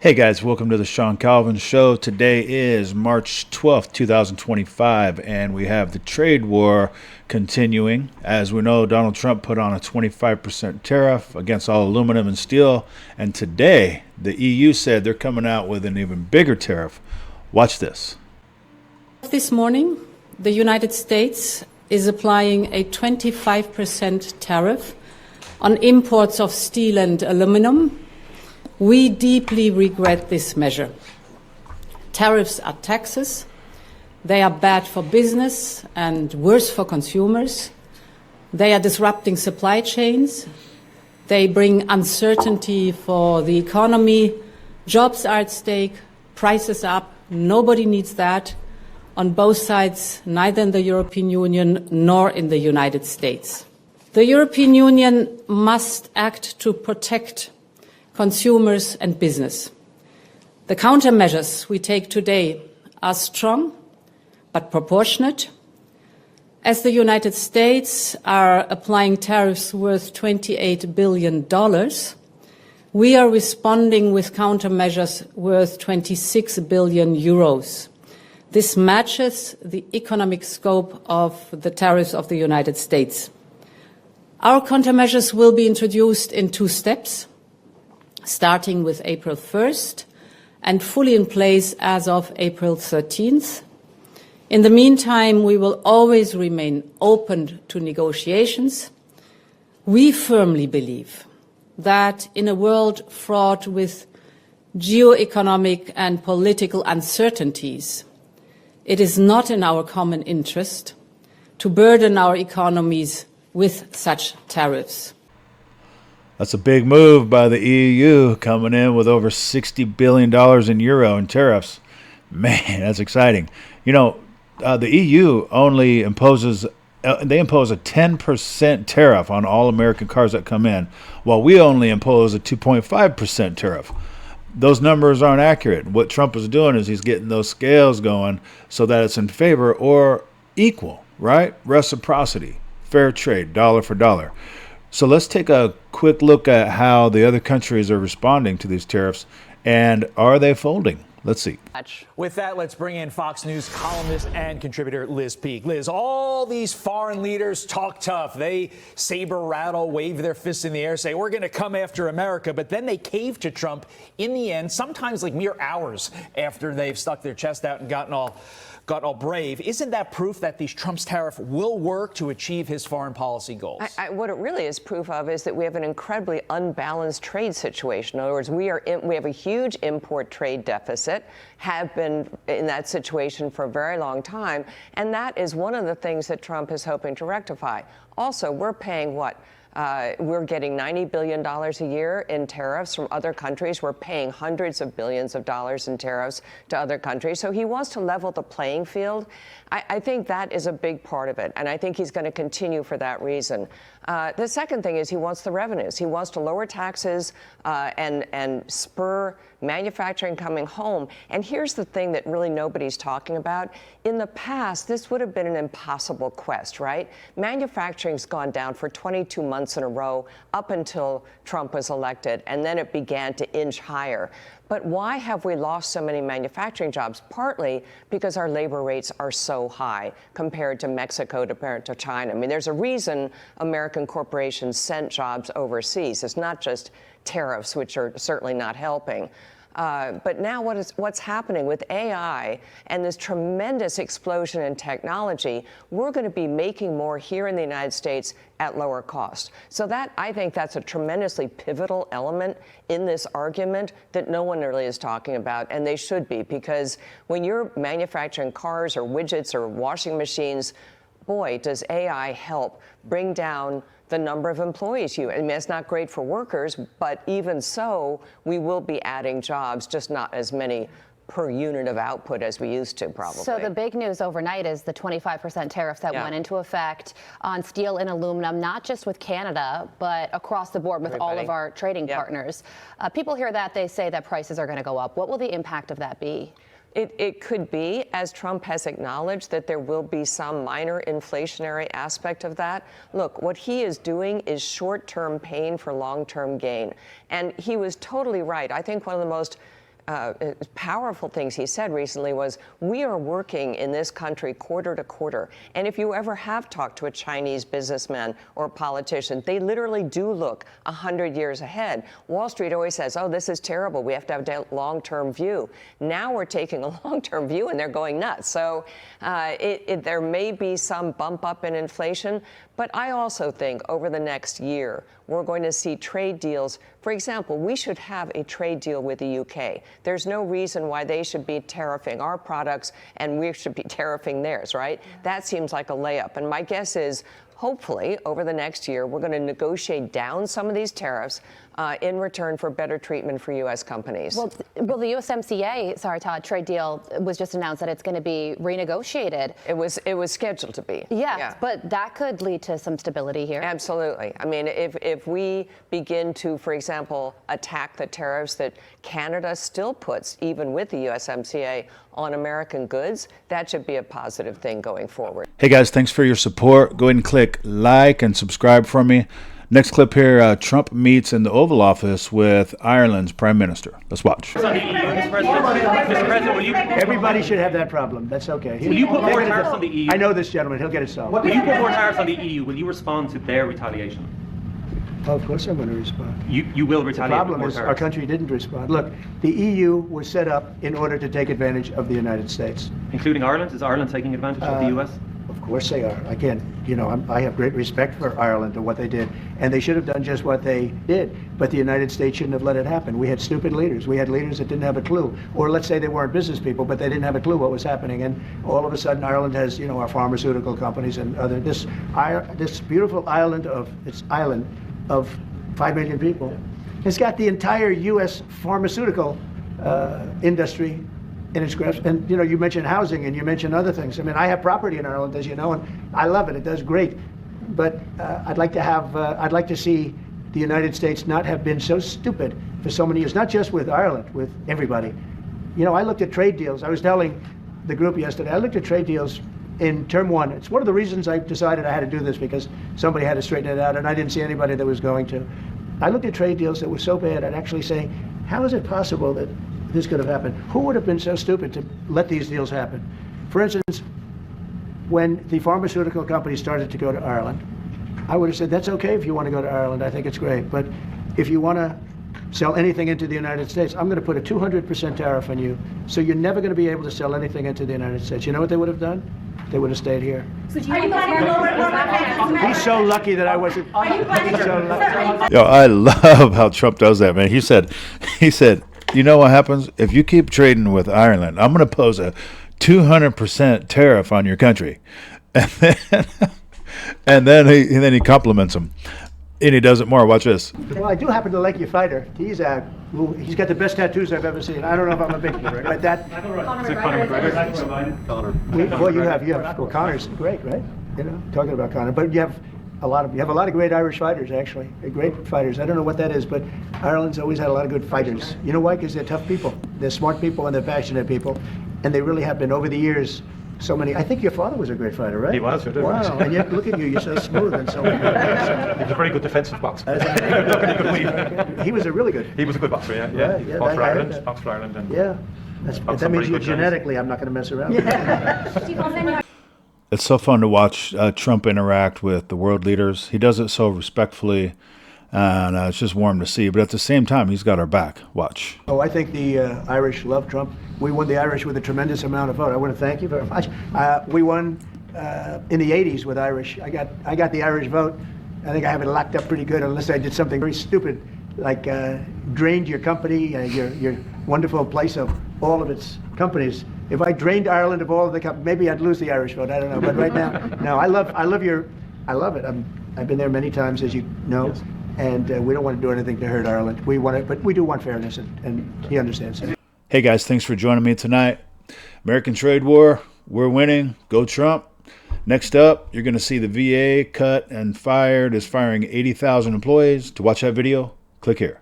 Hey guys, welcome to the Sean Calvin Show. Today is March 12th, 2025, and we have the trade war continuing. As we know, Donald Trump put on a 25% tariff against all aluminum and steel, and today the EU said they're coming out with an even bigger tariff. Watch this. This morning, the United States is applying a 25% tariff on imports of steel and aluminum. We deeply regret this measure. Tariffs are taxes. They are bad for business and worse for consumers. They are disrupting supply chains. They bring uncertainty for the economy. Jobs are at stake. Prices up. Nobody needs that on both sides, neither in the European Union nor in the United States. The European Union must act to protect consumers and business. The countermeasures we take today are strong but proportionate. As the United States are applying tariffs worth $28 billion, we are responding with countermeasures worth 26 billion euros. This matches the economic scope of the tariffs of the United States. Our countermeasures will be introduced in two steps, starting with April 1st and fully in place as of April 13th. In the meantime, we will always remain open to negotiations. We firmly believe that in a world fraught with geo-economic and political uncertainties, it is not in our common interest to burden our economies with such tariffs. That's a big move by the EU, coming in with over $60 billion in euro in tariffs. Man, that's exciting. You know, the EU only imposes they impose a 10% tariff on all American cars that come in, while we only impose a 2.5% tariff. Those numbers aren't accurate. What Trump is doing is he's getting those scales going so that it's in favor or equal, right? Reciprocity, fair trade, dollar for dollar. So let's take a quick look at how the other countries are responding to these tariffs, and are they folding? Let's see. With that, let's bring in Fox News columnist and contributor Liz Peek. Liz, all these foreign leaders talk tough. They saber rattle, wave their fists in the air, say, we're going to come after America. But then they cave to Trump in the end, sometimes like mere hours after they've stuck their chest out and gotten all brave. Isn't that proof that these Trump's tariff will work to achieve his foreign policy goals? What it really is proof of is that we have an incredibly unbalanced trade situation. In other words, we have a huge import trade deficit, have been in that situation for a very long time, and that is one of the things that Trump is hoping to rectify. Also, we're paying what? We're getting $90 billion a year in tariffs from other countries. We're paying hundreds of billions of dollars in tariffs to other countries. So he wants to level the playing field. I think that is a big part of it, and I think he's going to continue for that reason. The second thing is he wants the revenues. He wants to lower taxes and spur manufacturing coming home. And here's the thing that really nobody's talking about. In the past, this would have been an impossible quest, right? Manufacturing's gone down for 22 months in a row up until Trump was elected, and then it began to inch higher. But why have we lost so many manufacturing jobs? Partly because our labor rates are so high compared to Mexico, compared to China. I mean, there's a reason American corporations sent jobs overseas. It's not just tariffs, which are certainly not helping. But now what's happening with AI and this tremendous explosion in technology, we're going to be making more here in the United States at lower cost. So that, I think that's a tremendously pivotal element in this argument that no one really is talking about, and they should be, because when you're manufacturing cars or widgets or washing machines, boy, does AI help bring down the number of employees I mean, it's not great for workers, but even so, we will be adding jobs, just not as many per unit of output as we used to, probably. So the big news overnight is the 25% tariff that went into effect on steel and aluminum, not just with Canada, but across the board with all of our trading partners. People hear that, they say that prices are going to go up. What will the impact of that be? It could be, as Trump has acknowledged, that there will be some minor inflationary aspect of that. Look, what he is doing is short-term pain for long-term gain. And he was totally right. I think one of the most powerful things he said recently was, we are working in this country quarter to quarter. And if you ever have talked to a Chinese businessman or politician, they literally do look 100 years ahead. Wall Street always says, oh, this is terrible. We have to have a long-term view. Now we're taking a long-term view and they're going nuts. So there may be some bump up in inflation, but I also think over the next year, we're going to see trade deals. For example, we should have a trade deal with the UK. There's no reason why they should be tariffing our products and we should be tariffing theirs, right? That seems like a layup. And my guess is, hopefully, over the next year, we're going to negotiate down some of these tariffs in return for better treatment for U.S. companies. Well, the USMCA, sorry, Todd, trade deal was just announced that it's going to be renegotiated. It was scheduled to be. Yeah, but that could lead to some stability here. Absolutely. I mean, if we begin to, for example, attack the tariffs that Canada still puts, even with the USMCA, on American goods, that should be a positive thing going forward. Hey guys, thanks for your support. Go ahead and click like and subscribe for me. Next clip here, Trump meets in the Oval Office with Ireland's Prime Minister. Let's watch. Mr. President, will you... Everybody should have that problem. That's okay. Will you put more tariffs on the EU? I know this gentleman. He'll get it solved. Will you put more tariffs on the EU? Will you respond to their retaliation? Oh, of course I'm going to respond. You will The retaliate with problem more is our tariffs. country didn't respond. Look, the EU was set up in order to take advantage of the United States. Including Ireland? Is Ireland taking advantage of the US? Of course they are. Again, you know, I have great respect for Ireland and what they did. And they should have done just what they did. But the United States shouldn't have let it happen. We had stupid leaders. We had leaders that didn't have a clue. Or let's say they weren't business people, but they didn't have a clue what was happening. And all of a sudden Ireland has, you know, our pharmaceutical companies and other, this beautiful island of 5 million people. It's got the entire U.S. pharmaceutical industry in its grasp. And you know, you mentioned housing and you mentioned other things. I mean, I have property in Ireland, as you know, and I love it. It does great. But I'd like to see the United States not have been so stupid for so many years, not just with Ireland, with everybody. You know, I looked at trade deals. I was telling the group yesterday, I looked at trade deals in term one. It's one of the reasons I decided I had to do this, because somebody had to straighten it out and I didn't see anybody that was going to. I looked at trade deals that were so bad, I'd actually say, how is it possible that this could have happened? Who would have been so stupid to let these deals happen? For instance, when the pharmaceutical companies started to go to Ireland, I would have said, that's okay if you want to go to Ireland, I think it's great. But if you want to sell anything into the United States, I'm going to put a 200% tariff on you, so you're never going to be able to sell anything into the United States. You know what they would have done? They would have stayed here. So do you want He's so lucky that I wasn't. He's so lucky. Yo, I love how Trump does that, man. He said, you know what happens? If you keep trading with Ireland, I'm going to pose a 200% tariff on your country. And then he compliments him. And he does it more. Watch this. Well, I do happen to like your fighter. He's got the best tattoos I've ever seen. I don't know if I'm a big fan, but that. Well, you have. Well, Connor's great, right? You know, talking about Connor, but you have a lot of great Irish fighters, actually. Great fighters. I don't know what that is, but Ireland's always had a lot of good fighters. You know why? Because they're tough people. They're smart people and they're passionate people, and they really have been over the years. So many. I think your father was a great fighter, right? He was. Wow. And yet, look at you. You're so smooth and so. He was a very good defensive boxer. He was a really good. He was a good boxer, yeah. Right, He yeah, fought for I heard Ireland. that. Boxed for Ireland. And Yeah. That means you genetically, I'm not going to mess around. It's so fun to watch Trump interact with the world leaders. He does it so respectfully, and it's just warm to see. But at the same time, he's got our back. Watch. Oh, I think the Irish love Trump. We won the Irish with a tremendous amount of vote. I want to thank you very much. We won in the 80s with Irish. I got the Irish vote. I think I have it locked up pretty good, unless I did something very stupid, like drained your company, your wonderful place of all of its companies. If I drained Ireland of all of the companies, maybe I'd lose the Irish vote. I don't know. But right now, no. I love it. I've been there many times, as you know. Yes. And we don't want to do anything to hurt Ireland. We want it, but we do want fairness, and he understands it. Hey guys, thanks for joining me tonight. American trade war, we're winning. Go Trump. Next up, you're going to see the VA cut and fired is firing 80,000 employees. To watch that video, click here.